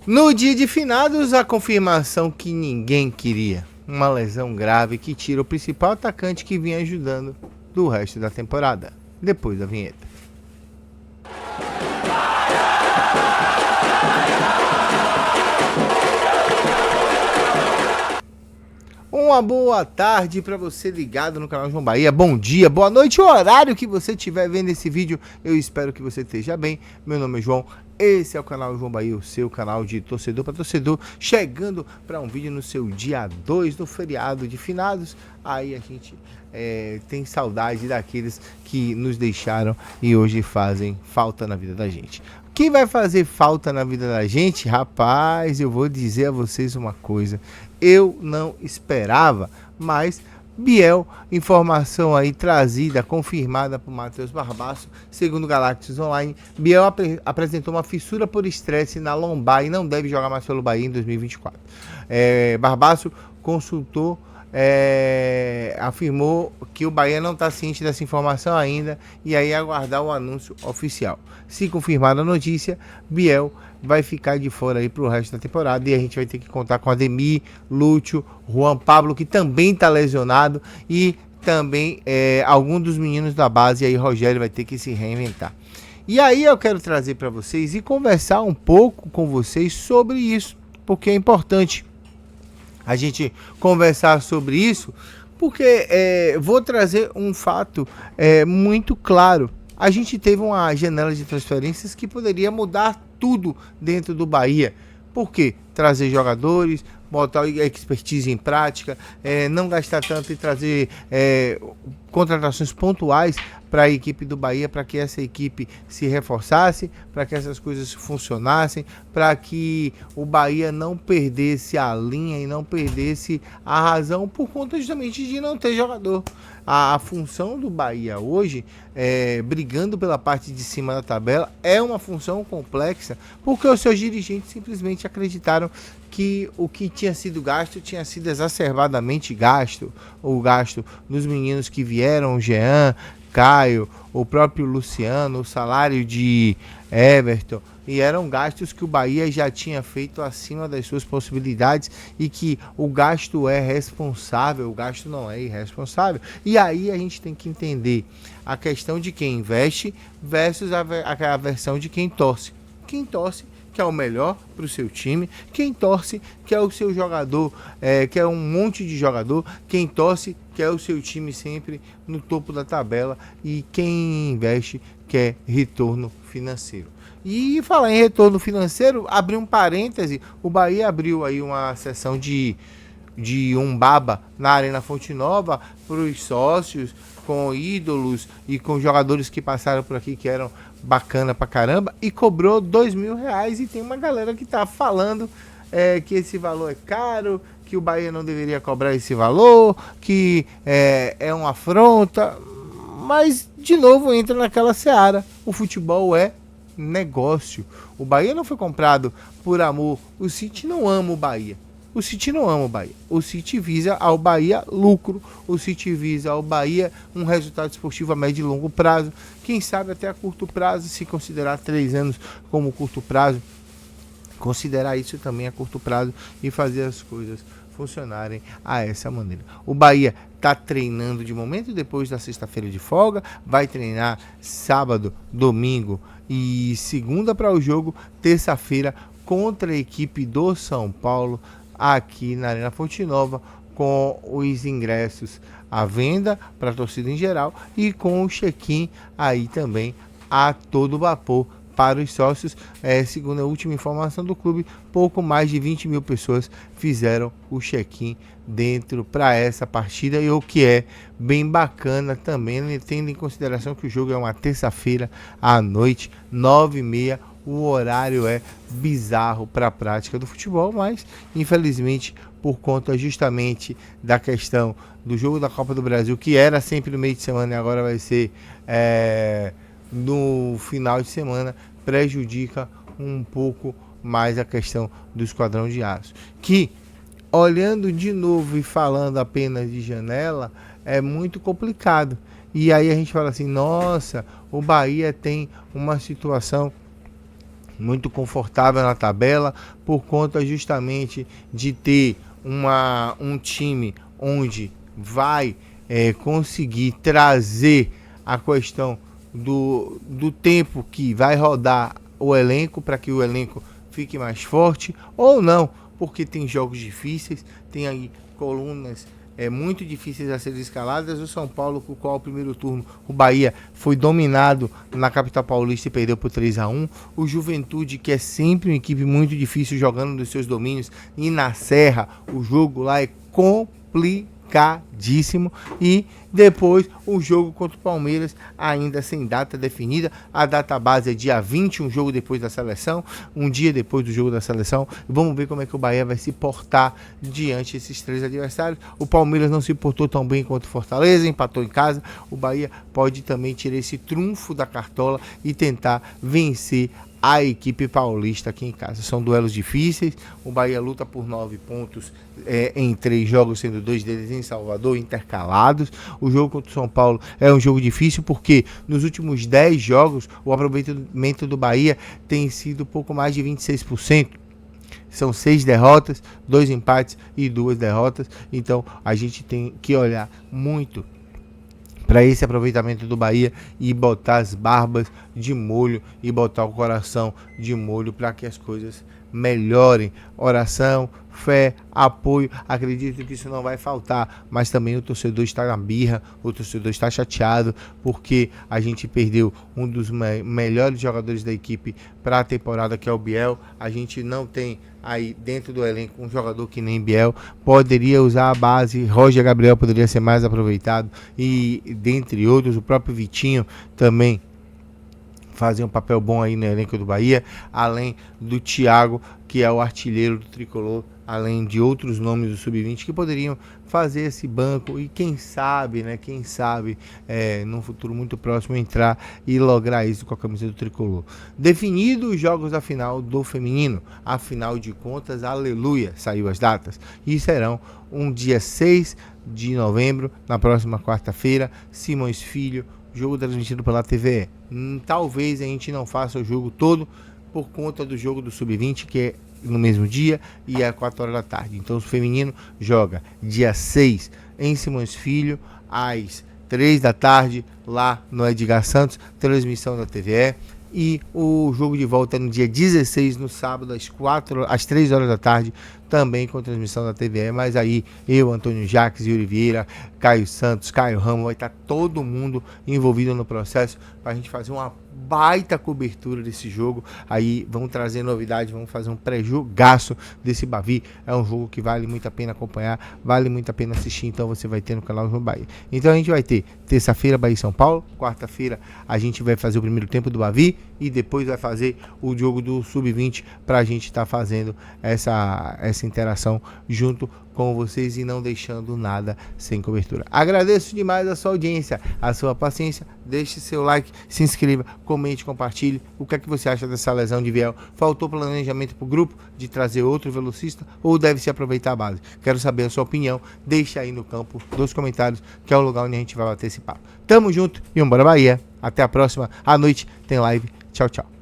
No dia de finados, a confirmação que ninguém queria. Uma lesão grave que tira o principal atacante que vinha ajudando do resto da temporada. Depois da vinheta. Uma boa tarde para você ligado no canal João Bahia. Bom dia, boa noite, o horário que você estiver vendo esse vídeo. Eu espero que você esteja bem. Meu nome é João. Esse é o canal João Bahia, o seu canal de torcedor para torcedor, chegando para um vídeo no seu dia 2 do feriado de finados. Aí a gente tem saudade daqueles que nos deixaram e hoje fazem falta na vida da gente. Quem vai fazer falta na vida da gente? Rapaz, eu vou dizer a vocês uma coisa. Eu não esperava, mas Biel, informação aí trazida, confirmada por Matheus Barbaço, segundo Galactus Online, Biel apresentou uma fissura por estresse na lombar e não deve jogar mais pelo Bahia em 2024. Barbaço consultou, afirmou que o Bahia não está ciente dessa informação ainda e aí aguardar o anúncio oficial. Se confirmada a notícia, Biel vai ficar de fora aí para o resto da temporada e a gente vai ter que contar com Ademir, Lúcio, Juan Pablo, que também está lesionado, e também algum dos meninos da base, e aí Rogério vai ter que se reinventar. E aí eu quero trazer para vocês e conversar um pouco com vocês sobre isso, porque é importante a gente conversar sobre isso, porque vou trazer um fato muito claro. A gente teve uma janela de transferências que poderia mudar tudo dentro do Bahia. Por quê? Trazer jogadores, botar a expertise em prática, não gastar tanto e trazer contratações pontuais para a equipe do Bahia, para que essa equipe se reforçasse, para que essas coisas funcionassem, para que o Bahia não perdesse a linha e não perdesse a razão por conta justamente de não ter jogador. A função do Bahia hoje, brigando pela parte de cima da tabela, é uma função complexa, porque os seus dirigentes simplesmente acreditaram que o que tinha sido gasto tinha sido exacerbadamente gasto. O gasto dos meninos que vieram, o Jean, Caio, o próprio Luciano, o salário de Everton, e eram gastos que o Bahia já tinha feito acima das suas possibilidades e que o gasto é responsável, o gasto não é irresponsável. E aí a gente tem que entender a questão de quem investe versus a versão de quem torce. Quem torce que é o melhor para o seu time, quem torce que é o seu jogador, que é um monte de jogador, quem torce que é o seu time sempre no topo da tabela, e quem investe quer retorno financeiro. E falar em retorno financeiro, abrir um parêntese, o Bahia abriu aí uma sessão de Umbaba na Arena Fonte Nova para os sócios, com ídolos e com jogadores que passaram por aqui que eram bacana pra caramba, e cobrou R$2.000, e tem uma galera que tá falando que esse valor é caro, que o Bahia não deveria cobrar esse valor, que é uma afronta, mas de novo entra naquela seara. O futebol é negócio. O Bahia não foi comprado por amor. O City não ama o Bahia. O City não ama o Bahia. O City visa ao Bahia lucro. O City visa ao Bahia um resultado esportivo a médio e longo prazo. Quem sabe até a curto prazo, se considerar 3 anos como curto prazo, considerar isso também a curto prazo e fazer as coisas funcionarem a essa maneira. O Bahia está treinando de momento depois da sexta-feira de folga, vai treinar sábado, domingo e segunda para o jogo, terça-feira contra a equipe do São Paulo, aqui na Arena Fonte Nova, com os ingressos à venda para a torcida em geral e com o check-in aí também a todo vapor para os sócios. Segundo a última informação do clube, pouco mais de 20 mil pessoas fizeram o check-in dentro para essa partida, e o que é bem bacana também, tendo em consideração que o jogo é uma terça-feira à noite, 9h30. O horário é bizarro para a prática do futebol, mas infelizmente, por conta justamente da questão do jogo da Copa do Brasil, que era sempre no meio de semana e agora vai ser no final de semana, prejudica um pouco mais a questão do Esquadrão de Aço, que, olhando de novo e falando apenas de janela, é muito complicado. E aí a gente fala assim, nossa, o Bahia tem uma situação muito confortável na tabela, por conta justamente de ter um time onde vai conseguir trazer a questão do tempo que vai rodar o elenco, para que o elenco fique mais forte, ou não, porque tem jogos difíceis, tem aí colunas muito difíceis a serem escaladas. O São Paulo, com o qual o primeiro turno o Bahia foi dominado na capital paulista e perdeu por 3-1. O Juventude, que é sempre uma equipe muito difícil jogando nos seus domínios, e na Serra o jogo lá é complicadíssimo. E depois o jogo contra o Palmeiras, ainda sem data definida. A data base é dia 20, um jogo depois da seleção, um dia depois do jogo da seleção. Vamos ver como é que o Bahia vai se portar diante desses três adversários. O Palmeiras não se portou tão bem quanto o Fortaleza, empatou em casa. O Bahia pode também tirar esse trunfo da cartola e tentar vencer a equipe paulista aqui em casa. São duelos difíceis. O Bahia luta por 9 pontos em 3 jogos, sendo 2 deles em Salvador, intercalados. O jogo contra o São Paulo é um jogo difícil, porque nos últimos 10 jogos o aproveitamento do Bahia tem sido pouco mais de 26%. São 6 derrotas, 2 empates e 2 derrotas. Então a gente tem que olhar muito para esse aproveitamento do Bahia e botar as barbas de molho e botar o coração de molho, para que as coisas melhorem. Oração, fé, apoio, acredito que isso não vai faltar, mas também o torcedor está na birra, o torcedor está chateado, porque a gente perdeu um dos melhores jogadores da equipe para a temporada, que é o Biel. A gente não tem aí dentro do elenco um jogador que nem Biel. Poderia usar a base, Roger Gabriel poderia ser mais aproveitado, e dentre outros, o próprio Vitinho também fazem um papel bom aí no elenco do Bahia, além do Thiago, que é o artilheiro do tricolor, além de outros nomes do Sub-20 que poderiam fazer esse banco e quem sabe, num futuro muito próximo entrar e lograr isso com a camisa do tricolor. Definidos os jogos da final do feminino, afinal de contas, aleluia, saiu as datas, e serão um dia 6 de novembro, na próxima quarta-feira, Simões Filho, jogo transmitido pela TVE. Talvez a gente não faça o jogo todo por conta do jogo do Sub-20, que é no mesmo dia e é 4 horas da tarde. Então o feminino joga dia 6 em Simões Filho, às 3 da tarde, lá no Edgar Santos, transmissão da TVE. E o jogo de volta é no dia 16, no sábado, às 3 horas da tarde, também com transmissão da TVE. Mas aí eu, Antônio Jacques, Yuri Vieira, Caio Santos, Caio Ramos, vai estar todo mundo envolvido no processo para a gente fazer uma baita cobertura desse jogo. Aí vamos trazer novidades, vamos fazer um pré-jogaço desse Bavi. É um jogo que vale muito a pena acompanhar, vale muito a pena assistir. Então você vai ter no canal João Bahia. Então a gente vai ter terça-feira Bahia e São Paulo, quarta-feira a gente vai fazer o primeiro tempo do Bavi e depois vai fazer o jogo do Sub-20, para a gente estar fazendo essa interação junto com vocês e não deixando nada sem cobertura. Agradeço demais a sua audiência, a sua paciência. Deixe seu like, se inscreva, comente, compartilhe. O que é que você acha dessa lesão de Biel? Faltou planejamento para o grupo de trazer outro velocista ou deve-se aproveitar a base? Quero saber a sua opinião. Deixe aí no campo dos comentários, que é o lugar onde a gente vai bater esse papo. Tamo junto e vambora Bahia. Até a próxima. À noite tem live. Tchau, tchau.